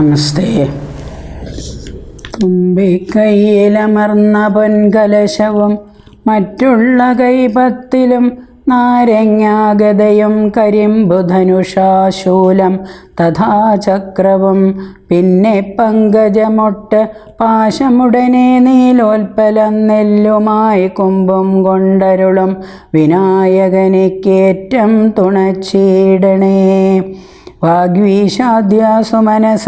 നമസ്തേ. തുമ്പിക്കൈയിലമർന്ന പൊൻകലശവും മറ്റുള്ള കൈപത്തിലും നാരങ്ങാഗതയും കരിമ്പുധനുഷാശൂലം തഥാ ചക്രവും പിന്നെ പങ്കജമൊട്ട് പാശമുടനെ നീലോൽപ്പലം നെല്ലുമായി കുമ്പും കൊണ്ടരുളും വിനായകനിക്കേറ്റം തുണച്ചീടണേ. വാഗ്വീശാദ്യാസു മനസ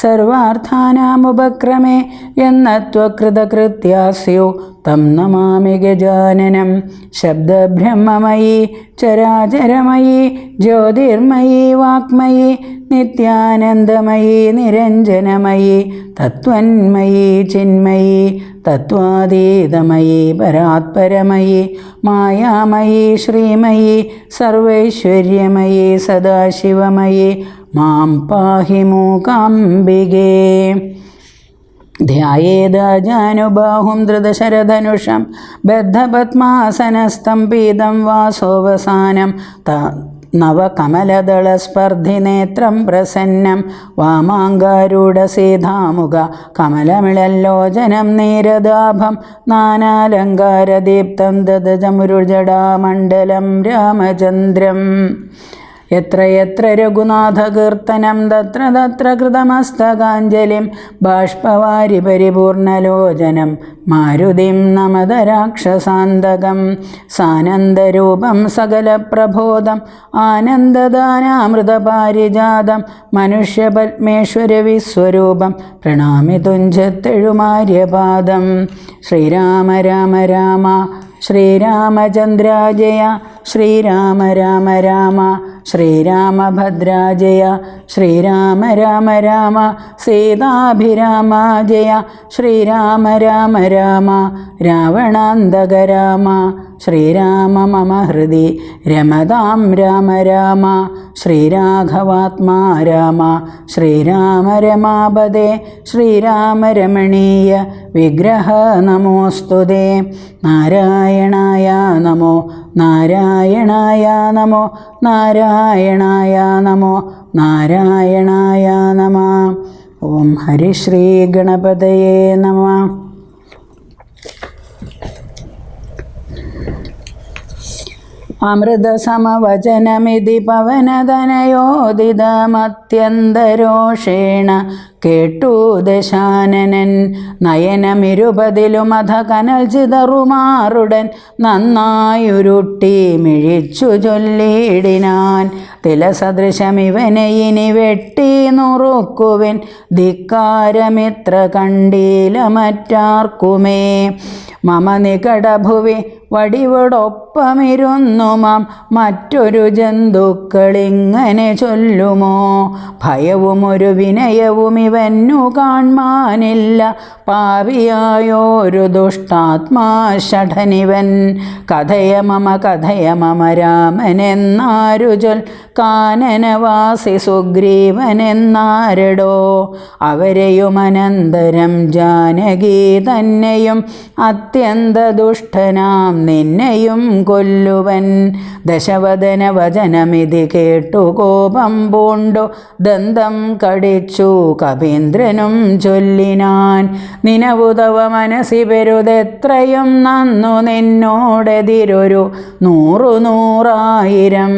സർവാർത്ഥാനാമുപക്രമേ എന്നത്വകൃതകൃത്യാസ്യു തം നമാമി ഗജാനനം. ശബ്ദബ്രഹ്മമയീ ചരാചരമയീ ജ്യോതിർമയീ വാക്മയീ നിത്യാനന്ദമയീ നിരഞ്ജനമയീ തത്വന്മയീ ചിന്മയീ തത്വാതീതമയീ പരാത്പരമയീ മായാമയീ ശ്രീമയീ സർവൈശ്വര്യമയീ സദാശിവമയീ മാം പാഹി മൂകാംബികേ. ധ്യായേദാജാനുബാഹും ധൃതശരധനുഷം ബദ്ധപത്മാസനസ്ഥം പീതം വാസോവസാനം നവകമലദളസ്പർദ്ധിനേത്രം പ്രസന്നം വാമാങ്കാരൂഢസീധാമുഖ കമലമിളല്ലോചനം നീരദാഭം നാനാലങ്കാരദീപ്തം ദദജമുരുജടാമണ്ഡലം രാമചന്ദ്രം. യത്ര യത്ര രഘുനാഥകീർത്തനം തത്ര തത്ര കൃതമസ്തകാഞ്ജലിം ബാഷ്പവാരി പരിപൂർണലോചനം മാരുതിം നമത രാക്ഷസാന്തകം. സാനന്ദരൂപം സകലപ്രബോധം ആനന്ദദാനാമൃതപാരിജാതം മനുഷ്യപത്മേശ്വരവിസ്വരൂപം പ്രണാമി തുഞ്ചത്തെഴുമാര്യപാദം. ശ്രീരാമ രാമ രാമ ശ്രീരാമചന്ദ്രാജയ ശ്രീരാമ രാമ രാമ ശ്രീരാമഭദ്രാജയ ശ്രീരാമ രാമ രാമ സീതാഭിരാമ ജയ ശ്രീരാമ രാമ രാമ രാവണാന്തക രാമ ശ്രീരാമ മമ ഹൃദി രമതാം രാമ രാമ ശ്രീരാഘവാത്മാ രാമ ശ്രീരാമ രമാപദേ ശ്രീരാമ രമണീയ വിഗ്രഹ നമോസ്തുതേ. നാരായണായ നമോ നാരായണായ നമോ നാരായണായ നമോ നാരായണായ നമഃ. ഓം ഹരിശ്രീ ഗണപതയേ നമഃ. അമൃതസമവചനമിതി പവനതനയോദിതമത്യന്തരോഷേണ കേട്ടു ദശാനനൻ. നയനമിരുപതിലുമധ കനൽ ചിതറുമാറുടൻ നന്നായുരുട്ടി മിഴിച്ചു ചൊല്ലിയിടിനാൻ. തിലസദൃശമിവനെ ഇനി വെട്ടി നുറുക്കുവിൻ ധിക്കാരമിത്ര കണ്ടീല മറ്റാർക്കുമേ. മമ നികടഭുവി വടിവോടൊപ്പമിരുന്നു മാം മറ്റൊരു ജന്തുക്കളിങ്ങനെ ചൊല്ലുമോ. ഭയവും ഒരു വിനയവും ഇവന്നു കാൺമാനില്ല പാപിയായോരു ദുഷ്ടാത്മാ ഷഠനിവൻ. കഥയ മമ രാമനെന്നാരു ചൊൽ കാനനവാസി സുഗ്രീവനെന്നാരടോ. അവരെയുമനന്തരം ജാനകി തന്നെയും അത്യന്ത ദുഷ്ടനാം നിന്നെയും കൊല്ലുവൻ. ദശവദന വചനമിതി കേട്ടു കോപം പൂണ്ടു ദന്തം കടിച്ചു കപീന്ദ്രനും ചൊല്ലിനാൻ. നിനവുതവ മനസ്സി പെരുതെത്രയും നന്നു നിന്നോടെതിരൊരു 100,000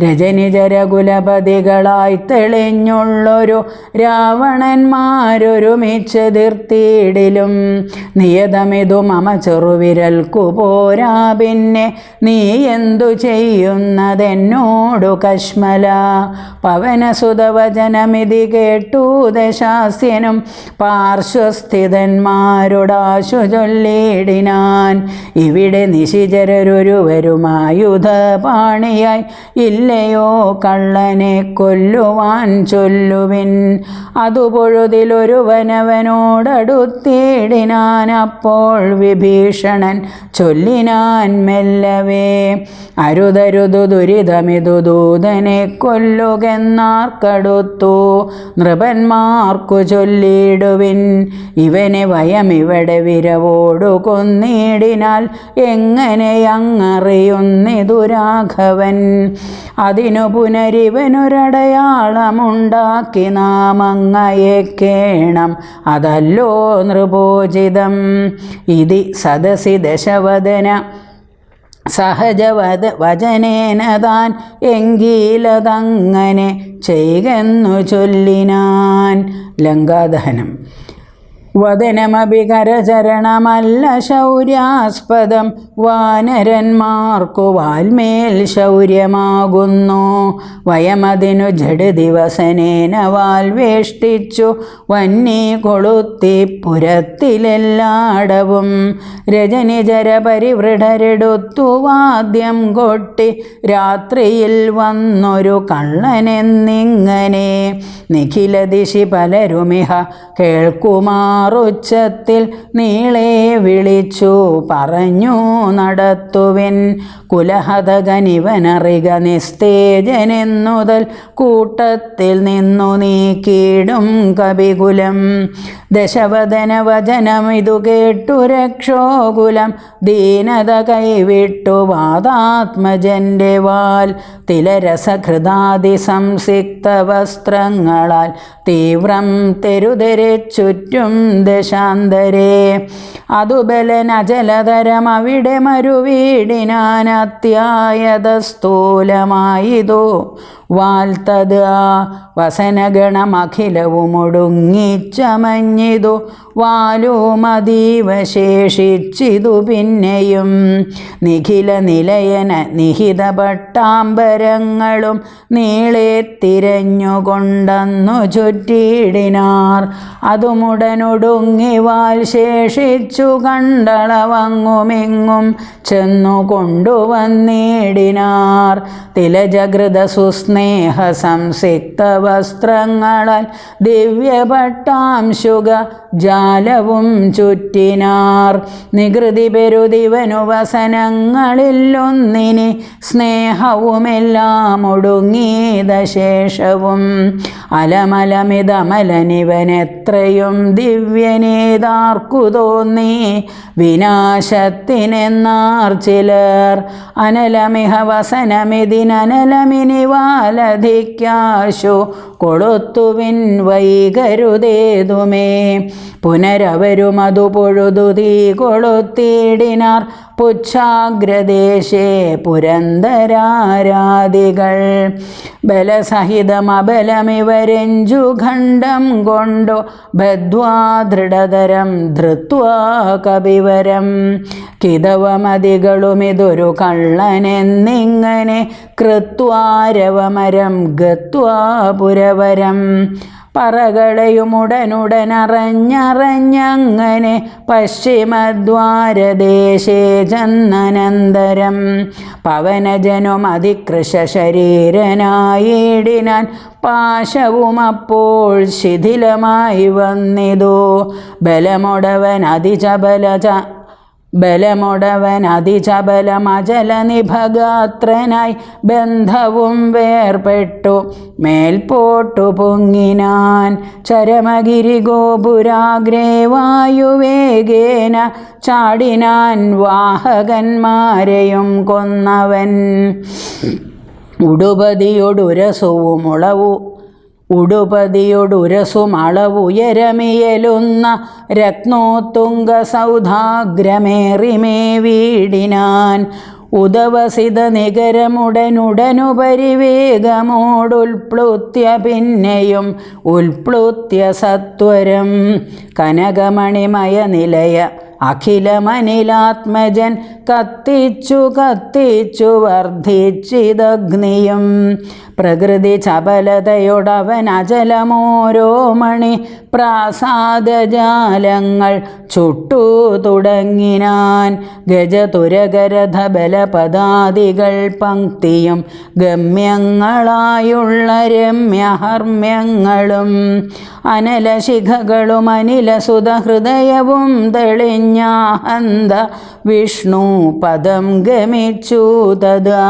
രജനിജരകുലപതികളായി തെളിഞ്ഞുള്ളൊരു രാവണന്മാരൊരുമിച്ചെതിർത്തിയിടിലും നിയതമിതു മമ ചെറുവിരൽക്കു പോരാ. പിന്നെ നീ എന്തു ചെയ്യുന്നതെന്നോടു കശ്മല. പവനസുതവചനമിതി കേട്ടു ദശാസ്യനും പാർശ്വസ്ഥിതന്മാരോടാശു ചൊല്ലിയിടിനാൻ. ഇവിടെ നിശിചരൊരുവരുമായുധപാണിയായി ഇല്ലയോ കള്ളനെ കൊല്ലുവാൻ ചൊല്ലുവിൻ. അതു പൊഴുതിലൊരുവനവനോടടുത്തിയിടിനാൻ. അപ്പോൾ വിഭീഷണൻ ചൊല്ലി ചൊല്ലിനാൻ മെല്ലവേ. അരുതരുതു ദുരിതമിതു ദൂതനെ കൊല്ലുകെന്നാർക്കടുത്തു നൃപന്മാർക്കു ചൊല്ലിടുവിൻ. ഇവനെ വയമിവിടെ വിരവോടു കൊന്നിടിനാൽ എങ്ങനെയങ്ങറിയുന്നിതു രാഘവൻ. അതിനു പുനരിവനൊരടയാളമുണ്ടാക്കി നാം അങ്ങയെ കേണം, അതല്ലോ നൃപോചിതം. ഇതി സദസി ദശവദന സഹജവചനേന താൻ എങ്കിലതങ്ങനെ ചെയ്കെന്നു ചൊല്ലിനാൻ. ലങ്കാദഹനം. വദനമപി കരചരണമല്ല ശൗര്യാസ്പദം, വാനരന്മാർക്കു വാൽമേൽ ശൗര്യമാകുന്നു. വയമതിനു ജഡദിവസനേന വാൽ വേഷ്ടിച്ചു വന്നി കൊളുത്തി പുരത്തിലെല്ലാടവും. രജനിജര പരിവൃഢരെടുത്തു വാദ്യം കൊട്ടി രാത്രിയിൽ വന്നൊരു കള്ളനെന്നിങ്ങനെ. നിഖില ദിശി പലരുമിഹ കേൾക്കുമാറുച്ചത്തിൽ നീളെ വിളിച്ചു പറഞ്ഞു നടത്തുവിൻ. കുലഹതകനിവനറിക നിസ്തേജനെന്നുതൽ കൂട്ടത്തിൽ നിന്നു നീക്കിയിടും കവികുലം. ദശവദന വചനമിതു കേട്ടു രക്ഷോകുലം ദീനത കൈവിട്ടു വാതാത്മജന്റെ വാൽ. തിലരസഹൃദാതി സംസിക്ത വസ്ത്രങ്ങളാൽ തീവ്രം തെരുതെരെ ചുറ്റും ദശാന്തരേ. അതുബലനജലതരം അവിടെ മരുവീടിനാൻ അത്യായത സ്ഥൂലമായിതു വാൽത്തത്. ആ വസനഗണമഖിലവുമൊടുങ്ങിച്ചമഞ്ഞിതു വാലുമതീവ ശേഷിച്ചിതു പിന്നെയും. നിഖില നിലയന നിഹിത പട്ടാംബരങ്ങളും നീളെ തിരഞ്ഞുകൊണ്ടന്നു ചുറ്റിയിടിനാർ. അതുമുടനൊടുങ്ങി വാൽ ശേഷിച്ചു കണ്ടളവങ്ങുമിങ്ങും ചെന്നു കൊണ്ടുവന്നിടിനാർ. തിലജകൃത സുസ്നേഹ സംസിക്ത വസ്ത്രങ്ങളാൽ ദിവ്യപട്ടാംശുക ജാലവും ചുറ്റിനാർ. നികൃതി പെരുതിവനു വസനങ്ങളിലൊന്നിനി സ്നേഹവുമെല്ലാം ഒടുങ്ങിയതശേഷവും. അലമലമിതമലനിവനെത്രയും ദിവ്യനേതാർക്കു തോന്നി വിനാശത്തിനെന്നാർ ചിലർ. അനലമിഹ വസനമിതിനലമിനി വാലധിക്കാശു കൊളുത്തുവിൻ വൈകരുതേതുമേ. പുനരവരുമതു പൊഴുതു തീ കൊളുത്തിയിടിനാർ പുച്ഛാഗ്രദേശേ പുരന്ദരാരാദികൾ. ബലസഹിതമബലമിവരെഞ്ചുഖണ്ഡം കൊണ്ടു ബദ്ധ്വാ ദൃഢതരം ധൃത്വാ കപിവരം. കിതവമതികളുമിതൊരു കള്ളനെന്നിങ്ങനെ കൃത്വാരവമരം ഗത്വാ പുരവരം. പറകളയുമുടനുടനറഞ്ഞറിഞ്ഞങ്ങനെ പശ്ചിമദ്വാരദേശേ ചെന്നനന്തരം. പവനജനുമതികൃശ ശരീരനായിടിനാൻ പാശവുമപ്പോൾ ശിഥിലമായി വന്നിതു. ബലമൊടവൻ അതിചബലമജലനിഭഗാത്രനായി ബന്ധവും വേർപെട്ടു മേൽപോട്ടു പൊങ്ങിനാൻ. ചരമഗിരി ഗോപുരാഗ്രേ വായുവേഗേന ചാടിനാൻ വാഹകന്മാരെയും കൊന്നവൻ. ഉടുപതിയൊടുരസുമളവുയരമിയലുന്ന രത്നോത്തുംഗ സൗധാഗ്രമേറിമേ വീടിനാൻ. ഉദവസിത നികരമുടനുടനുപരിവേഗമോടുൽപ്ലുത്യ പിന്നെയും ഉൽപ്ലുത്യ സത്വരം. കനകമണിമയ നിലയ അഖിലമനിലാത്മജൻ കത്തിച്ചു കത്തിച്ചു വർദ്ധിച്ചിതഗ്നിയും. പ്രകൃതി ചപലതയോടവൻ അചലമോരോ മണി പ്രാസാദജാലങ്ങൾ ചുട്ടു തുടങ്ങിനാൻ. ഗജതുരകരഥ ബലപദാദികൾ പങ്ക്തിയും ഗമ്യങ്ങളായുള്ള രമ്യഹർമ്മ്യങ്ങളും അനലശിഖകളും അനിലസുതഹൃദയവും തെളിഞ്ഞാഹന്ത വിഷ്ണു പദം ഗമിച്ചു തഥാ.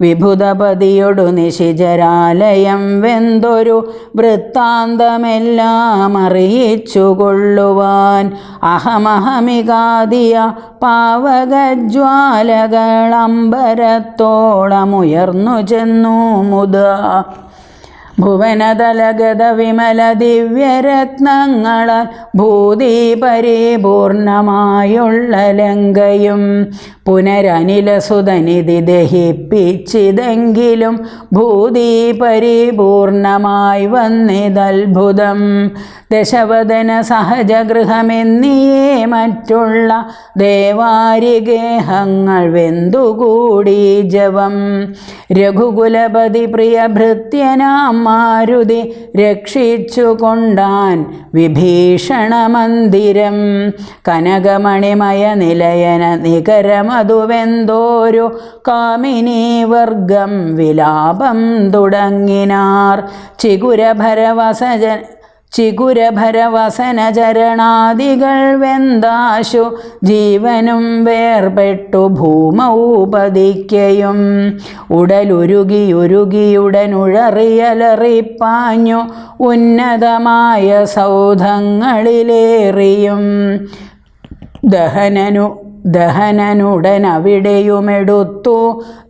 വിഭുതപതിയൊടു നിശിചരാലയം വെന്തൊരു വൃത്താന്തമെല്ലാം അറിയിച്ചു കൊള്ളുവാൻ അഹമഹമികാദിയ പാവകജ്വാലകളമ്പരത്തോളമുയർന്നു ചെന്നു മുതാ. ഭുവനതലഗത വിമല ദിവ്യരത്നങ്ങളാൽ ഭൂതി പരിപൂർണമായുള്ള ലങ്കയും പുനരനിലസുതനിധി ദഹിപ്പിച്ചിതെങ്കിലും ഭൂതി പരിപൂർണമായി വന്നിതത്ഭുതം. ദശവദന സഹജഗൃഹമെന്നിയേ മറ്റുള്ള ദേവാരിഗേഹങ്ങൾ വെന്തുകൂടി ജവം. രഘുകുലപതി പ്രിയഭൃത്യനാം മാരുതി രക്ഷിച്ചു കൊണ്ടാൻ വിഭീഷണ മന്ദിരം. കനകമണിമയ നിലയന നികരമതുവെന്തോരു കാമിനീ വർഗം വിലാപം തുടങ്ങിനാർ. ചിഗുരഭരവസനചരണാദികൾ വെന്താശു ജീവനും വേർപെട്ടു ഭൂമൗപതിക്കയും ഉടലുരുകിയുരുകിയുടനുഴറിയലറിപ്പാഞ്ഞു ഉന്നതമായ സൗധങ്ങളിലേറിയും. ദഹനനുടനവിടെയുമെടുത്തു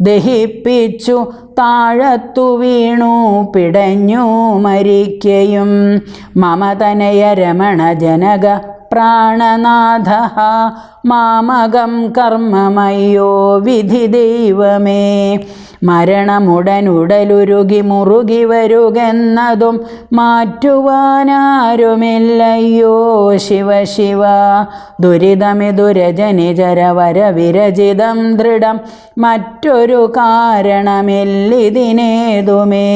ദഹിപ്പിച്ചു താഴത്തു വീണു പിടഞ്ഞു മരിക്കയും. മമതനയ രമണ ജനക പ്രാണനാഥ മാമകം കർമ്മമയ്യോ വിധി ദൈവമേ. മരണമുടനുടലുരുകി മുറുകി വരുകെന്നതും മാറ്റുവാനാരുമില്ലയ്യോ ശിവ ശിവ. ദുരിതമിതുരജനിചരവര വിരചിതം ദൃഢം മറ്റൊരു കാരണമില്ലിതിനേതുമേ.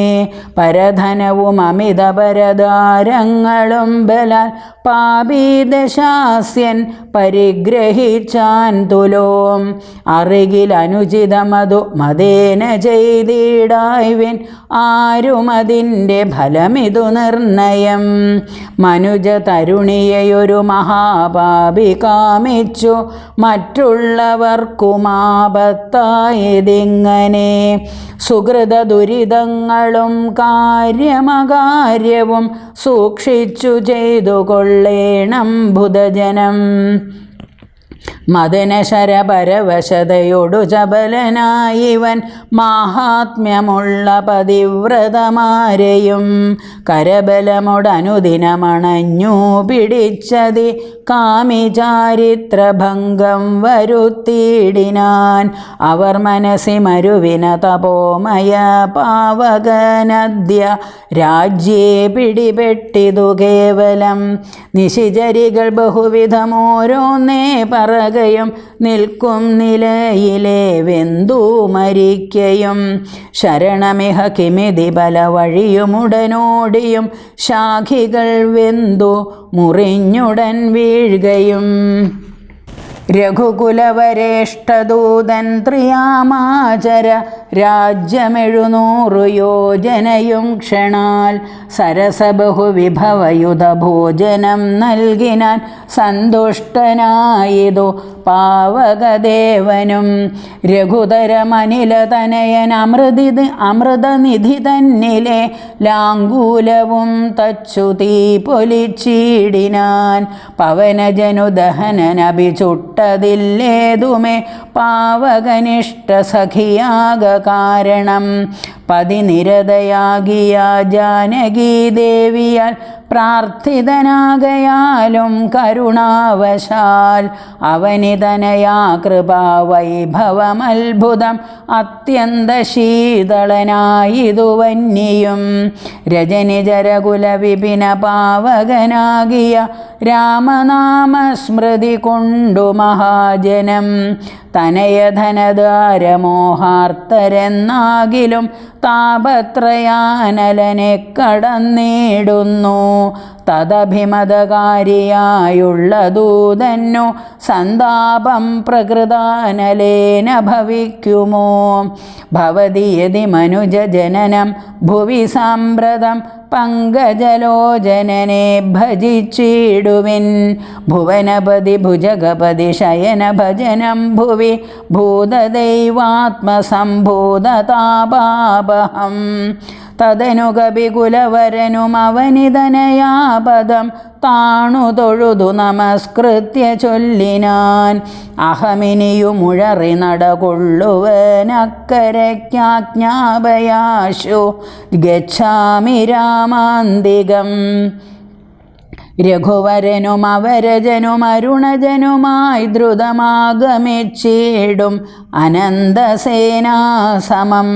പരധനവും അമിതപരദാരങ്ങളും ബലാൽ പാപീദശാസ്യൻ പരിഗ്രഹിച്ചാൻ തുലോം. അറികിലനുചിതമതു മതേന ചെയ്തിടായ്വിൻ ആരുമതിൻ്റെ ഫലമിതു നിർണയം. മനുജ തരുണിയെയൊരു മഹാപാപി കാമിച്ചു മറ്റുള്ളവർക്കുമാപത്തായതിങ്ങനെ. സുഹൃത ദുരിതങ്ങളും കാര്യമകാര്യവും സൂക്ഷിച്ചു ചെയ്തു കൊള്ളേണം ഭുതജനം. മദനശരപരവശതയൊടു ചപലനായിവൻ മാഹാത്മ്യമുള്ള പതിവ്രതമാരെയും കരബലമൊടനുദിനമണഞ്ഞു പിടിച്ചതി കാമിചാരിത്രഭംഗം വരുത്തിയിടിനാൻ. അവർ മനസ്സി മരുവിന തപോമയ പാവകനദ്യ രാജ്യേ പിടിപെട്ടിതു കേവലം. നിശിചരികൾ ബഹുവിധമോരോന്നേ പറകയും നിൽക്കും നിലയിലെ വെന്തു മരിക്കയും. ശരണമിഹ കിമിതി പല വഴിയുമുടനോടിയും ശാഖികൾ വെന്തു മുറിഞ്ഞുടൻ വീഴുകയും. രഘുകുലവരേഷ്ഠദൂതൻ ത്രിയാമാചര രാജ്യമെഴുന്നൂറു യോജനയും ക്ഷണാൽ സരസബഹുവിഭവയുധ ഭോജനം നൽകിനാൻ സന്തുഷ്ടനായിതു പാവകദേവനും. രഘുതരമനിലതനയൻ അമൃതനിധി തന്നിലെ ലാങ്കൂലവും തച്ചു തീ പൊലിച്ചിടിനാൻ. പവനജനുദഹനനഭിചുട്ടതില്ലേതുമേ പാവകനിഷ്ഠ സഖിയാക കാരണം. പതിനിരതയാകിയ ജാനകീദേവിയാൽ പ്രാർത്ഥിതനാകയാലും കരുണാവശാൽ അവനിതനയാ കൃപാവൈഭവമത്ഭുതം അത്യന്തശീതളനായിതു വന്യയും. രജനിജരകുല വിപിന പാവകനാകിയ രാമനാമസ്മൃതി കൊണ്ടു മഹാജനം തനയധനധാരമോഹാർത്തരെന്നാകിലും താപത്രയാനലനെ കടന്നിടുന്നു. തദഭിമതകാരിയായുള്ള ദൂതന്നു സന്താപം പ്രകൃതാനലേന ഭവിക്കുമോ? ഭവതി യതി മനുജജനനം ഭുവി സാമ്പ്രതം പങ്കജലോചനനെ ഭജിച്ചിടുവിൻ. ഭുവനപതി ഭുജഗപതി ശയന ഭജനം ഭുവി ഭൂതദൈവാത്മസംഭൂതതാപാപഹം. തദനു കപികുലവരനും അവനിതനയാപദം താണു തൊഴുതു നമസ്കൃത്യ ചൊല്ലിനാൻ. അഹമിനിയുമുഴറി നടകൊള്ളുവനക്കരയ്ക്കാജ്ഞാപയാശു ഗച്ഛാമി രാമാന്തികം. രഘുവരനും അവരജനും അരുണജനുമായി ദ്രുതമാഗമിച്ചിടും അനന്തസേനാസമം.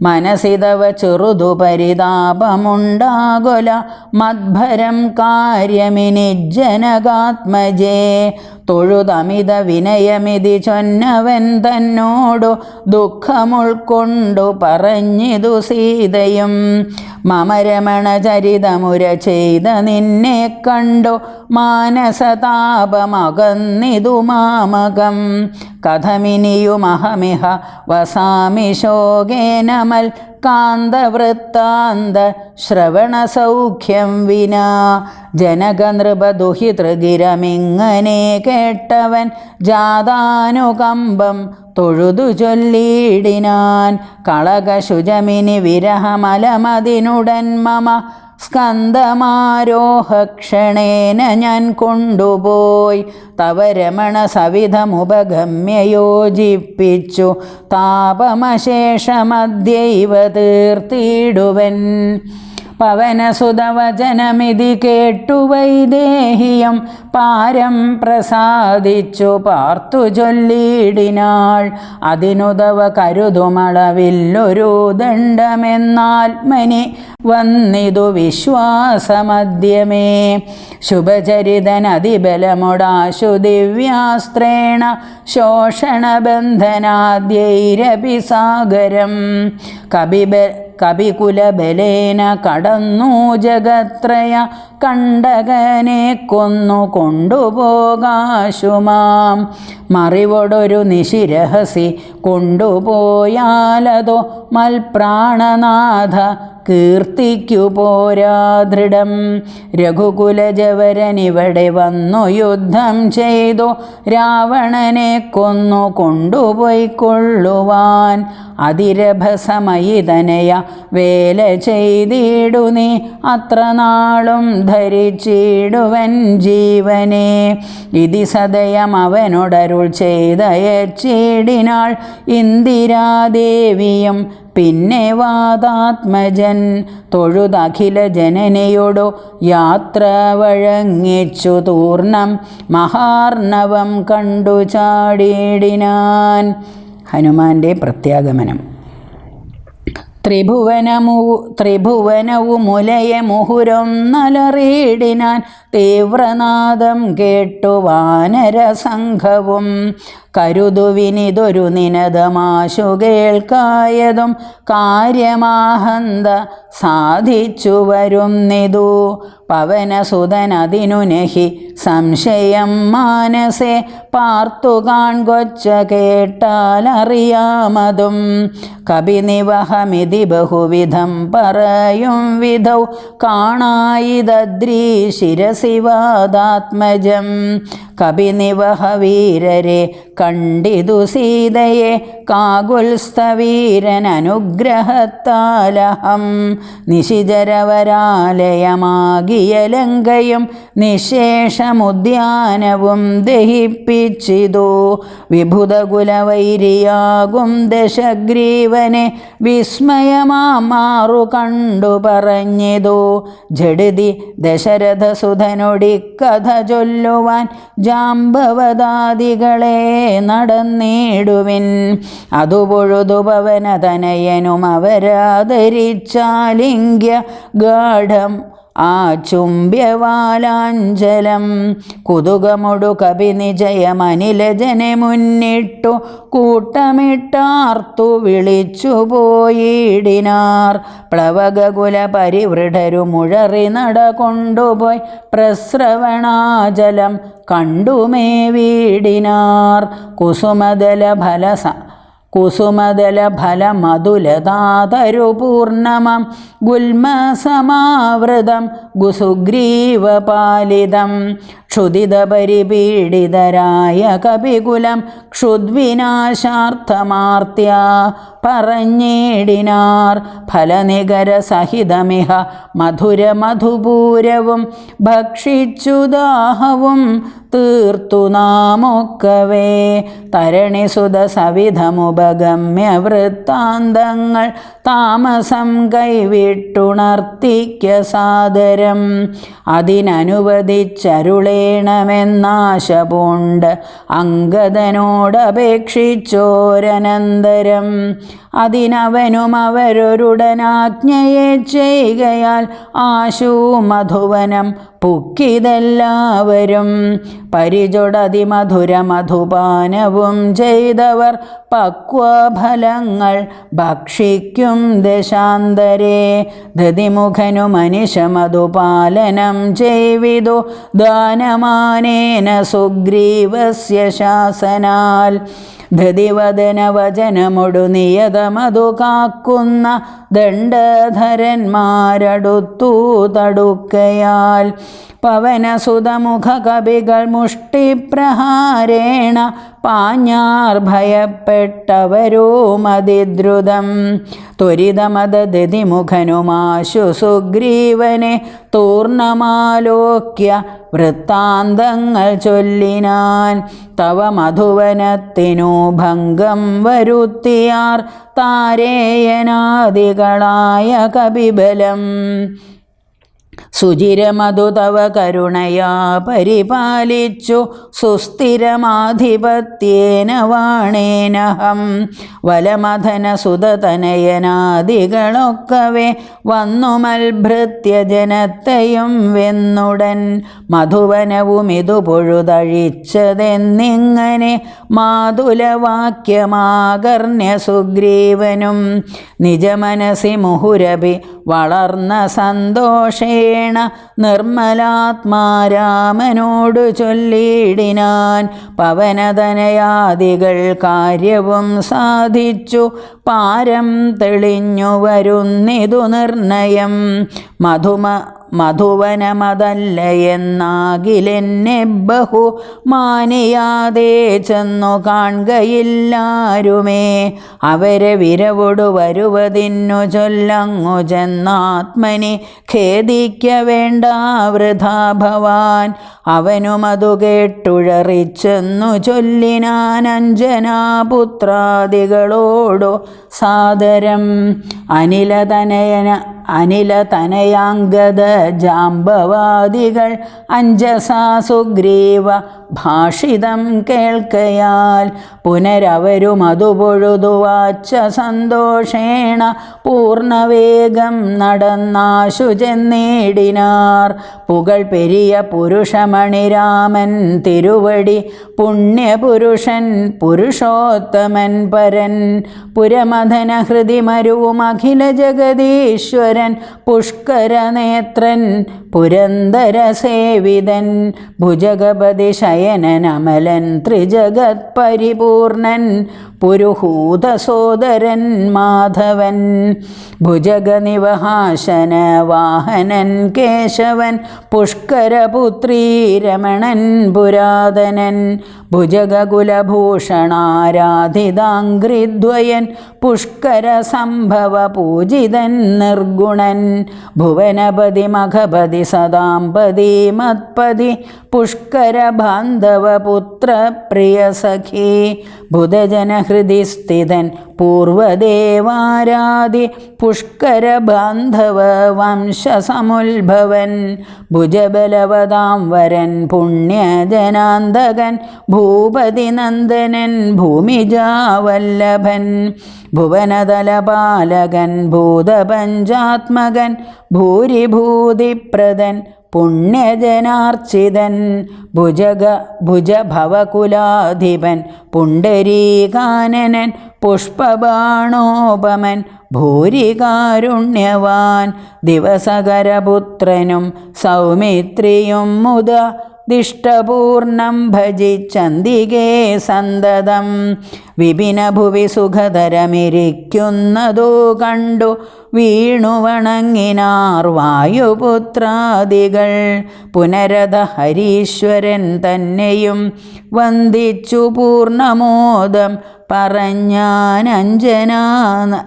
മനസ്സിതവ ചെറുതു പരിതാപമുണ്ടാകുല മദ്ഭരം കാര്യമിനിജ്ജനകാത്മജേ. തൊഴുതമിത വിനയമിതി ചൊന്നവൻ തന്നോടു ദുഃഖമുൾക്കൊണ്ടു പറഞ്ഞിതു സീതയും. മമ രമണചരിതമുര ചെയ്ത നിന്നെ കണ്ടു മാനസതാപമകന്നിതു മാമകം. കഥമിനിയുമഹമിഹ വസാമി ശോകേനമൽ കാന്തവൃത്താന്ത ശ്രവണസൗഖ്യം വിനാ. ജനകനൃപദുഹിതൃഗിരമിങ്ങനെ കേട്ടവൻ ജാതാനുകമ്പം തൊഴുതു ചൊല്ലിയിടിനാൻ. കളകശുചമിനി വിരഹമലമതിനുടൻ മമ സ്കന്ധമാരോഹക്ഷണേന ഞാൻ കൊണ്ടുപോയി തവ രമണ സവിധമുപഗമ്യ യോജിപ്പിച്ചു താപമശേഷമദ്യൈവ തീർത്തിടുവൻ. പവനസുതവചനമിതി കേട്ടു വൈദേഹിയം പാരം പ്രസാദിച്ചു പാർത്തു ചൊല്ലിയിടിനാൾ. അതിനുതവ കരുതുമളവില്ലൊരു ദണ്ഡമെന്നാത്മനി വന്നിതു വിശ്വാസമദ്യമേ. ശുഭചരിതനതിബലമുടാശു ദിവ്യാസ്ത്രേണ ശോഷണബന്ധനാദ്യൈരപി സാഗരം. കപികുലബലേന കടന്നു ജഗത്രയ കണ്ടകനെ കൊന്നു കൊണ്ടുപോകാശുമാം. മറിവൊടൊരു നിശിരഹസി കൊണ്ടുപോയാലതോ മൽപ്രാണനാഥ കീർത്തിക്കു പോരാ ദൃഢം. രഘുകുലജവരനിവിടെ വന്നു യുദ്ധം ചെയ്തു രാവണനെ കൊന്നു കൊണ്ടുപോയിക്കൊള്ളുവാൻ. അതിരഭസമയിതനയ വേല ചെയ്തിടു നീ അത്ര നാളും ധരിച്ചിടുവൻ ജീവനെ. ഇതി സദയം അവനോടരുൾ ചെയ്തയച്ചിടിനാൾ ഇന്ദിരാദേവിയും. പിന്നെ വാതാത്മജൻ തൊഴുതഖില ജനനയോടു യാത്ര വഴങ്ങിച്ചു തൂർണം മഹാർണവം കണ്ടു ചാടിയിടിനാൻ. ഹനുമാന്റെ പ്രത്യാഗമനം. ത്രിഭുവനവുമുലയ മുഹുരൊന്നലറിയിടിനാൻ. തീവ്രനാദം കേട്ടു വാനരസംഘവും. കരുതുവിനിതൊരു നിനദമാശു കേൾക്കായതും കാര്യമാഹന്ത സാധിച്ചു വരുന്നിതു. പവനസുതനതിനു നഹി സംശയം മാനസേ പാർത്തു കാൺകൊച്ച കേട്ടാലറിയാമതും. കപിനിവഹമിതി ബഹുവിധം പറയും വിധൗ കാണായിതദ്രീ ശിരസിവാദാത്മജം. കപിനിവഹ വീരരെ കണ്ടിതു സീതയെ കാകുൽസ്ഥവീരൻ അനുഗ്രഹത്താലഹം. നിശിചരവരാലയമാകിയ ലങ്കയും നിശേഷമുദ്യാനവും ദഹിപ്പിച്ചിതു. വിഭുതകുലവൈരിയാകും ദശഗ്രീവനെ വിസ്മയമാറു കണ്ടു പറഞ്ഞിതു. ജഡിതി ദശരഥസുധനൊടിക്കഥ ചൊല്ലുവാൻ ജാംബവദാദികളെ നടന്നിടുവിൻ. അതുപൊഴുതു പവനതനയനും അവരാദരിച്ചാലിംഗ്യ ഗാഠം ചുംബ്യവാലാഞ്ചലം കുതുകമൊടു കപിനിജയമനിലജനെ മുന്നിട്ടു കൂട്ടമിട്ടാർത്തു വിളിച്ചു പോയിടിനാർ. പ്ലവകകുല പരിവൃഢരു മുഴറി നട കൊണ്ടുപോയി പ്രസ്രവണാജലം കണ്ടുമേ വീടിനാർ. കുസുമദല ഫലമധുലതാതരുപൂർണമം ഗുൽമസമാവൃതം സുഗ്രീവപാലിതം ക്ഷുദിതപരിപീഡിതരായ കപികുലം ക്ഷുദ്വിനാശാർത്ഥമാർത്യ പറഞ്ഞേടിനാർ. ഫലനികര സഹിതമിഹ മധുരമധുപൂരവും ഭക്ഷിച്ചു ദാഹവും തീർത്തു നാമൊക്കവേ. തരണിസുത സവിധമുപഗമ്യ വൃത്താന്തങ്ങൾ താമസം കൈവിട്ടുണർത്തിക്ക സാദരം അതിനനുവദിച്ചരുളേണമെന്നാശ പൂണ്ട് അംഗദനോടപേക്ഷിച്ചോരനന്തരം. അതിനവനും അവരൊരുടനാജ്ഞയെ ചെയ്യുകയാൽ ആശു മധുവനം പുക്കിതെല്ലാവരും. പരിചൊടതിമധുരമധുപാനവും ചെയ്തവർ പക്വഫലങ്ങൾ ഭക്ഷിക്കും ദശാന്തരേ. ധൃതിമുഖനു മനിഷമധുപാലനം ചെയ്വിതു ദാനമാനേന സുഗ്രീവസ്യ ശാസനാൽ. ധൃതിവദനവചനമൊടു നിയതമതു കാക്കുന്ന ദണ്ഡധരന്മാരടുത്തു തടുക്കയാൽ. പവനസുതമുഖ കവികൾ മുഷ്ടിപ്രഹാരേണ പാഞ്ഞാർ ഭയപ്പെട്ടവരോ മതിദ്രുതം. ത്വരിതമദതിമുഖനുമാശു സുഗ്രീവനെ തൂർണമാലോക്യ വൃത്താന്തങ്ങൾ ചൊല്ലിനാൻ. തവ മധുവനത്തിനു ഭംഗം വരുത്തിയാർ താരേയനാദികളായ കപിബലം. സുചിരമധു തവ കരുണയാ പരിപാലിച്ചു സുസ്ഥിരമാധിപത്യേന വാണേനഹം. വലമഥന സുതതനയനാദികളൊക്കവേ വന്നുമൽഭൃത്യ ജനത്തെയും വെന്നുടൻ. മധുവനവുമിതു പൊഴുതഴിച്ചതെന്നിങ്ങനെ മാതുലവാക്യമാകർണ്യ സുഗ്രീവനും. നിജമനസി മുഹുരഭി വളർന്ന സന്തോഷേണ നിർമ്മലാത്മാരാമനോടു ചൊല്ലിയിടിനാൻ. പവനതനയാദികൾ കാര്യവും സാധിച്ചു പാരം തെളിഞ്ഞു വരുന്നിതു നിർണയം. മധുവനമതല്ല എന്നാകിലെന്നെ ബഹു മാനിയാതെ ചെന്നു കാൺകയില്ലാരുമേ. അവരെ വിരവൊടു വരുവതിന്നു ചൊല്ലങ്ങു ചെന്നാത്മനി ഖേദിക്ക വേണ്ട വൃഥാ ഭവാൻ. അവനുമതു കേട്ടുഴറിച്ചെന്നു ചൊല്ലിനാൻ അഞ്ജനാപുത്രാദികളോടു സാദരം. അനിലതനയാംഗദ ജാംബവാദികൾ അഞ്ജസാ സുഗ്രീവ ഭാഷിതം കേൾക്കയാൽ. പുനരവരുമതു പൊഴുതുവാച്ച സന്തോഷേണ പൂർണ്ണവേഗം നടന്നാശു ചെന്നേടിനാർ. പുകൾ പെരിയ പുരുഷമണിരാമൻ തിരുവടി പുണ്യപുരുഷൻ പുരുഷോത്തമൻ പരൻ. പുരമഥന ഹൃദിമരുവും അഖില ജഗദീശ്വരൻ പുഷ്കരനേത്രൻ പുരന്ദര സേവിതൻ. ഭുജഗപതി ശയനൻ അമലൻ ത്രിജഗത് പരിപൂർണൻ പുരുഹൂതസോദരൻ മാധവൻ. ഭുജഗനിവഹാശന വാഹനൻ കേശവൻ പുഷ്കരപുത്രീ രമണൻ പുരാതനൻ. ഭുജഗകുലഭൂഷണാരാധിതാംഘ്രിദ്വയൻ പുഷ്കര സംഭവ പൂജിതൻ നിർഗുണൻ. ഭുവനപതി മഖപതി സദാംപതി മത്പതി പുഷ്കര ബാന്ധവ പുത്ര പ്രിയ സഖി. ബുധജനഹൃദി സ്ഥിതൻ പൂർവദേവാരാധി പുഷ്കരബാന്ധവ വംശസമുത്ഭവൻ ഭുജബലവതാം വരൻ പുണ്യജനാന്തകൻ ഭൂപതിനന്ദനൻ ഭൂമിജാവല്ലഭൻ ഭുവനതലപാലകൻ ഭൂതപഞ്ചാത്മകൻ ഭൂരിഭൂതിപ്രദൻ പുണ്യജനാർച്ചിതൻ ഭുജഭവകുലാധിപൻ പുണ്ടരീകാനനൻ പുഷ്പബാണോപമൻ ഭൂരികാരുണ്യവാൻ ദിവസകരപുത്രനും സൗമിത്രിയും മുത ദിഷ്ടപൂർണം ഭജിച്ചന്തികേ സന്തതം വിപിനഭുവി സുഖതരമിരിക്കുന്നതു കണ്ടു വീണുവണങ്ങിനാർ വായുപുത്രാദികൾ പുനരത ഹരീശ്വരൻ തന്നെയും വന്ദിച്ചു പൂർണ്ണമോദം പറഞ്ഞാൻ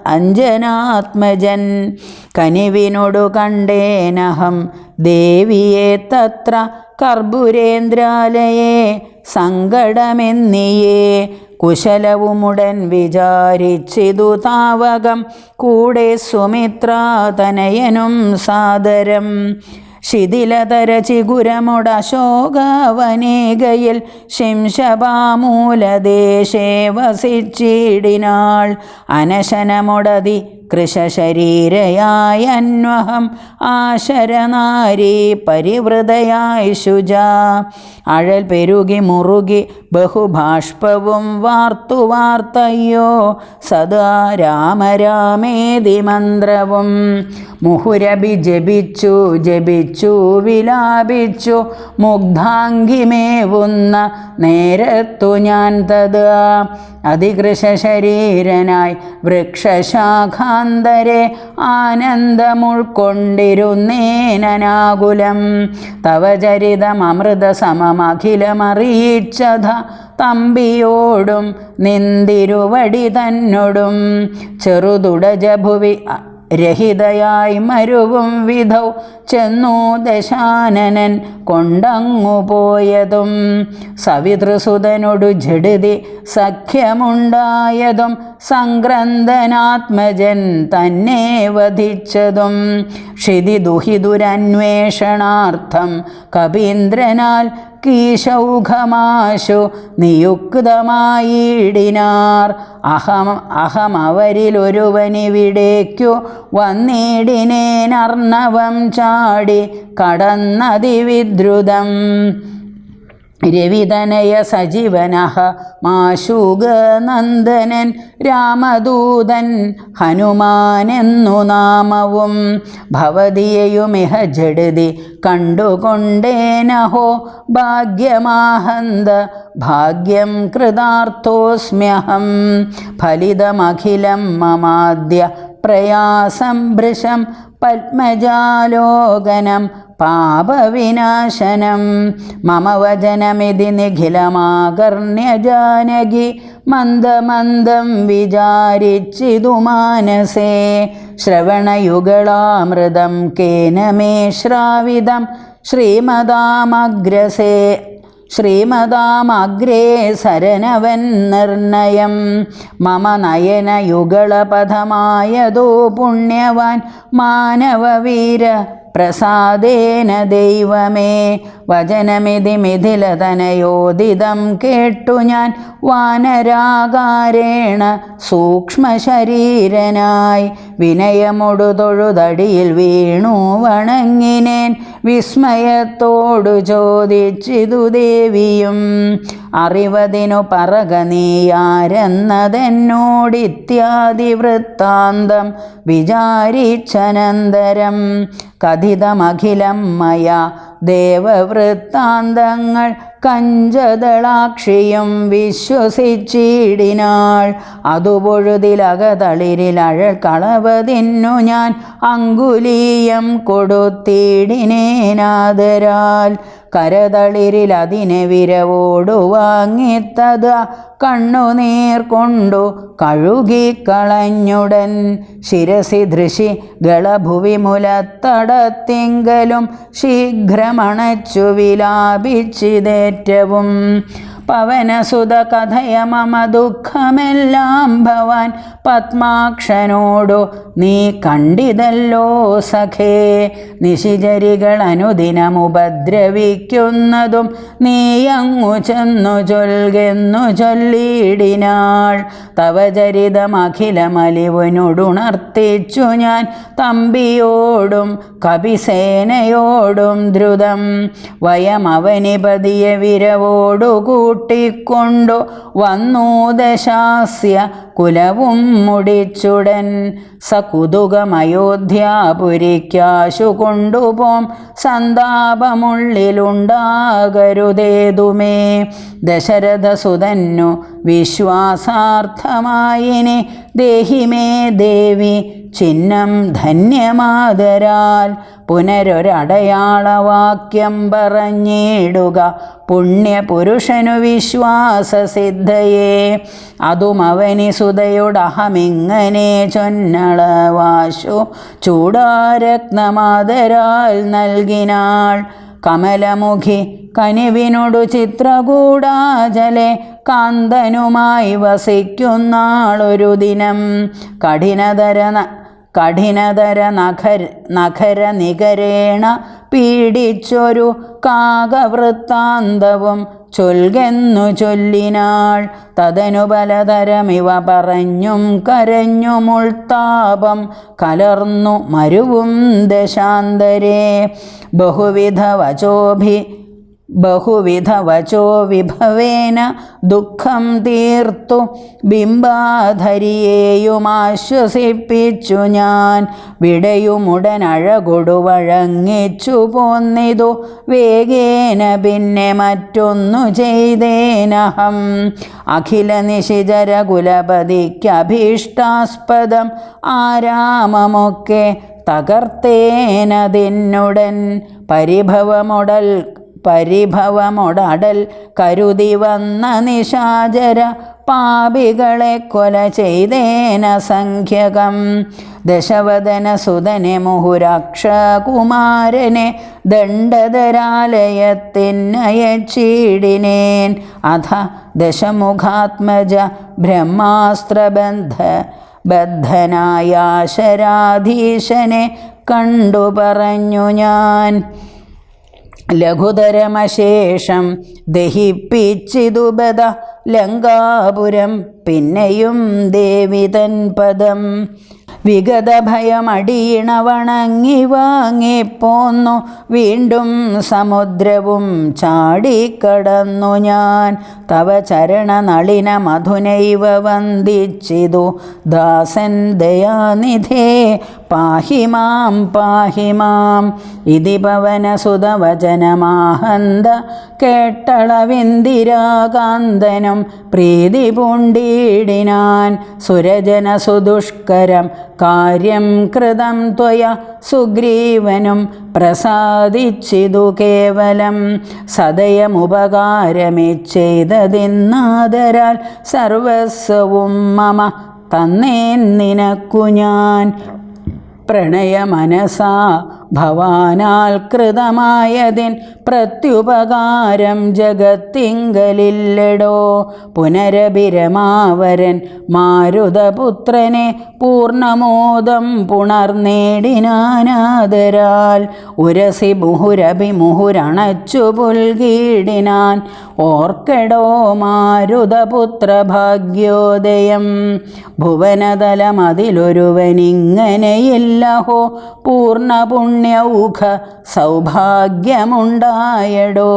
അഞ്ജനാത്മജൻ കനിവിനോടു കണ്ടേനഹം ദേവിയെ തത്ര കർപ്പൂരേന്ദ്രാലയെ സങ്കടമെന്നിയേ കുശലവുമുടൻ വിചാരിച്ചിതു താവകം കൂടെ സുമിത്രാതനയനും സാദരം ശിഥിലതരചിഗുരമുടശോകവനേകയിൽ ശിംശപാമൂലദേശേ വസിച്ചിടിനാൾ അനശനമുടതി കൃശശരീരയായ അന്വഹം ആശരനാരീ പരിവൃതയായി ശുച അഴൽ പെരുകി മുറുകി ബഹുഭാഷ്പവും വാർത്തയ്യോ സദാ രാമരാമേതി മന്ത്രവും മുഹുരഭി ജപിച്ചു വിലാപിച്ചു മുഗ്ധാംഗിമേവുന്ന നേരത്തു ഞാൻ തഥാ അതികൃശരീരനായി വൃക്ഷശാഖാന്തരെ ആനന്ദമുൾക്കൊണ്ടിരുന്നേനനാകുലം തവ ചരിതമൃതസമമഖിലമറിയിച്ചത തമ്പിയോടും നിന്തിരുവടി തന്നോടും ചെറുതുടജഭുവി രഹിതയായി മരുവും വിധൗ ചെന്നു ദശാനനൻ കൊണ്ടങ്ങു പോയതും സവിതൃസുതനോടു ജഡിതി സഖ്യമുണ്ടായതും സംക്രന്ദനാത്മജൻ തന്നെ വധിച്ചതും ക്ഷിതിദുഹിതുരന്വേഷണാർത്ഥം കപീന്ദ്രനാൽ കീശൗഘമാശു നിയുക്തമായിടിനാർ അഹമവരിലൊരുവനിവിടേക്കു വന്നിടിനേനർണവം ചാടി കടന്നതിവിദ്രുതം രവിതനയ സജീവനഃ മാശുഗനന്ദനൻ രാമദൂതൻ ഹനുമാനെന്നു നാമവും ഭവതിയെയുമിഹ ജഡതി കണ്ടുകൊണ്ടേനഹോ ഭാഗ്യമാഹന്ത ഭാഗ്യം കൃതാർത്ഥോസ്മ്യഹം ഫലിതമഖിലം മമാദ്യ പ്രയാസം ഭൃശം പത്മജാലോകനം പാപവിനാശനം മമ വചനമിതി നിഖിലമാകർണ്യ ജാനകി മന്ദമന്ദം വിചാരിച്ചിതു മാനസേ ശ്രവണയുഗളാമൃതം കേന മേ ശ്രാവിതം ശ്രീമതാമഗ്രേ സരനവൻ നിർണയം മമ നയനയുഗളപഥമായതോ പുണ്യവാൻ മാനവവീര പ്രസാദേന ദൈവമേ വചനമിതി മിഥിലതനയോദിതം കേട്ടു ഞാൻ വാനരാകാരേണ സൂക്ഷ്മശരീരനായി വിനയമൊടു തൊഴുതടിയിൽ വീണു വണങ്ങിനേൻ വിസ്മയത്തോടു ചോദിച്ചിതു ദേവിയും അറിവതിനു പറക നീയാരെന്നതെന്നോടിത്യാദി വൃത്താന്തം വിചാരിച്ചനന്തരം കഥിതമഖിലം മയാ ദേവവൃത്താന്തങ്ങൾ കഞ്ചദളാക്ഷിയും വിശ്വസിച്ചിടിനാൾ അതുപൊഴുതിലകതളിരിലഴൽ കളവതിന്നു ഞാൻ അങ്കുലീയം കൊടുത്തിടിനേനാദരാൽ കരതളിരിലതിനെ വിരവോടു വാങ്ങിത്തത കണ്ണുനീർ കൊണ്ടു കഴുകിക്കളഞ്ഞുടൻ ശിരസി ദൃശി ഗളഭുവി മുലത്തടത്തിങ്കലും ശീഘ്രമണച്ചു വിലാപിച്ചിതേറ്റവും പവനസുത കഥയ മമ ദുഃഖമെല്ലാം ഭവാൻ പത്മാക്ഷനോടു നീ കണ്ടിതല്ലോ സഖേ. നിശിചരികൾ അനുദിനമുപദ്രവിക്കുന്നതും നീയങ്ങു ചെന്നു ചൊൽകെന്നു ചൊല്ലിയിടിനാൾ. തവ ചരിതമഖിലമലിവനോടുണർത്തിച്ചു ഞാൻ തമ്പിയോടും കപിസേനയോടും ദ്രുതം. വയമവനിപതിയെ വിരവോടു കൂട്ടിക്കൊണ്ടു വന്നു ദശാസ്യ കുലവും മുടിച്ചുടൻ. സകുതുകമയോധ്യാപുരിക്കാശു കൊണ്ടുപോം സന്താപമുള്ളിലുണ്ടാകരുതേതുമേ. ദശരഥസുതന്നു വിശ്വാസാർത്ഥമായിനി ദേഹിമേ ദേവി ചിഹ്നം ധന്യമാതരാൽ. പുനരൊരടയാളവാക്യം പറഞ്ഞിടുക പുണ്യപുരുഷനു വിശ്വാസസിദ്ധയെ. അതും അവനി സുതയോടഹമിങ്ങനെ ചൊന്നളവാശു ചൂടാരത്നമാതരാൽ നൽകിനാൾ. കമലമുഖി കനിവിനോടു ചിത്രകൂടാചലെ കാന്തനുമായി വസിക്കുന്നാളൊരു ദിനം. കഠിനതര നഖര നികരേണ പീഡിച്ചൊരു കാകവൃത്താന്തവും ചൊൽകെന്നു ചൊല്ലിനാൾ. തദനു പലതരമിവ പറഞ്ഞും കരഞ്ഞുമുൾത്താപം കലർന്നു മരുവും ദശാന്തരേ. ബഹുവിധ വചോ വിഭവേന ദുഃഖം തീർത്തു ബിംബാധരിയെയുമാശ്വസിപ്പിച്ചു ഞാൻ. വിടയുമുടനഴകൊടു വഴങ്ങിച്ചു പോന്നിതു വേഗേന പിന്നെ മറ്റൊന്നു ചെയ്തേനഹം. അഖില നിശിചര കുലപതിക്കഭീഷ്ടാസ്പദം ആരാമമൊക്കെ തകർത്തേനതിന്നുടൻ. പരിഭവമൊടടൽ കരുതി വന്ന നിശാചര പാപികളെ കൊല ചെയ്തേന സംഖ്യകം. ദശവദന സുതനെ മുഹുരാക്ഷകുമാരനെ ദണ്ഡധരാലയത്തിനയച്ചിടിനേൻ. അഥ ദശമുഖാത്മജ ബ്രഹ്മാസ്ത്രബദ്ധനായ ശരാധീശനെ കണ്ടു പറഞ്ഞു ഞാൻ. ലഘുതരമശേഷം ദഹിപ്പിച്ചിതു ബദ ലങ്കാപുരം പിന്നെയും ദേവി തൻ പദം. വിഗത ഭയമടിയിണ വണങ്ങി വാങ്ങിപ്പോന്നു വീണ്ടും സമുദ്രവും ചാടിക്കടന്നു ഞാൻ. തവ ചരണനളിന മധുനൈവ വന്ദിച്ചിതു ദാസൻ ദയാനിധേ പാഹി മാം പാഹി മാം. ഇതി പവനസുതവചനമാഹന്ത കേട്ടളവിന്ദിരാകാന്തനും പ്രീതി പൂണ്ടിടിനാൻ. സുരജന സുദുഷ്കരം കാര്യം കൃതം ത്വയ സുഗ്രീവനും പ്രസാദിച്ചിതു കേവലം. സദയമുപകാരമിച്ചെയ്തതിന്നാദരാൽ സർവസ്വവും മമ തന്നേൻ നിനക്കു ഞാൻ. പ്രണയമനസാ ഭവാനാൽ കൃതമായതിൻ പ്രത്യുപകാരം ജഗത്തിങ്കലില്ലടോ. പുനരഭിരമാവരൻ മാരുതപുത്രനെ പൂർണ്ണമോദം പുണർനേടിനാനാദരാൽ. ഉരസി മുഹുരഭിമുഹുരണച്ചു പുൽകീടിനാൻ. ഓർക്കെടോ മാരുതപുത്ര ഭാഗ്യോദയം. ഭുവനതലമതിലൊരുവനിങ്ങനെയില്ലഹോ പൂർണ്ണപുണ്യൗഖ സൗഭാഗ്യമുണ്ടായടോ.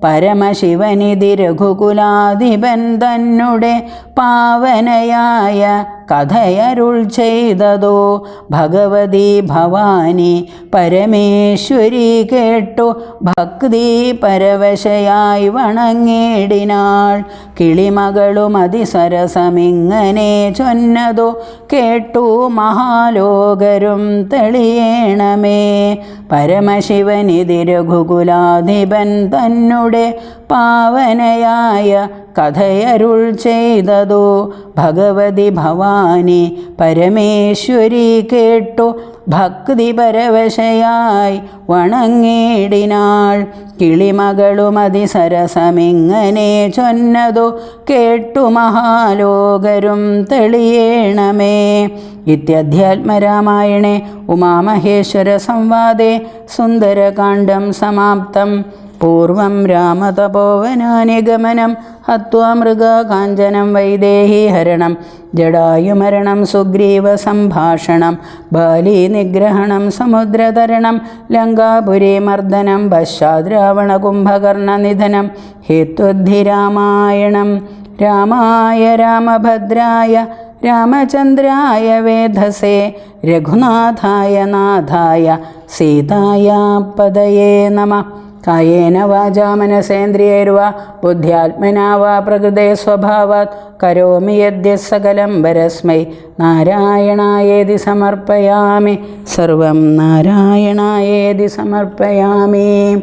പരമശിവനിധി രഘുകുലാധിപൻ തന്നെ പാവനയായ കഥയരുൾ ചെയ്തതോ. ഭഗവതി ഭവാനി പരമേശ്വരി കേട്ടു ഭക്തി പരവശയായി വണങ്ങിടിനാൾ. കിളിമകളും അതിസരസമിങ്ങനെ ചൊന്നതു കേട്ടു മഹാലോകരും തെളിയേണമേ. പരമശിവനിധി രഘുകുലാധിപൻ തന്നെ പാവനയായ കഥയരുൾ ചെയ്തതു. ഭഗവതി ഭവാനി ഭവാനി പരമേശ്വരി കേട്ടു ഭക്തിപരവശയായി വണങ്ങിടിനാൾ. കിളിമകളും അതിസരസമിങ്ങനെ ചൊന്നതു കേട്ടു മഹാലോകരും തെളിയേണമേ. ഇത്യധ്യാത്മരാമായണേ ഉമാമഹേശ്വര സംവാദേ സുന്ദരകാണ്ഡം സമാപ്തം. പൂർവം രാമതപോവനാനിഗമനം ഹത്വാ മൃഗകാഞ്ചനം വൈദേഹീഹരണം ജടായുമരണം സുഗ്രീവസംഭാഷണം ബാലീനിഗ്രഹണം സമുദ്രതരണം ലങ്കാപുരീമർദ്ദനം പശ്ചാദ്രാവണകുംഭകർണനിധനം ഹേത്വദ്ധിരാമായണം. രാമായ രാമഭദ്രായ രാമചന്ദ്രായ വേധസേ രഘുനാഥായ നാഥായ സീതായ പദയേ നമഃ. കായേന വാചാ മനസേന്ദ്രിയൈർവാ ബുദ്ധ്യാത്മനാ വാ പ്രകൃതേ സ്വഭാവാത് കരോമി യദ്യത് സകലം പരസ്മൈ നാരായണായേതി സമർപ്പയാമി. സർവം നാരായണായേതി സമർപ്പയാമി.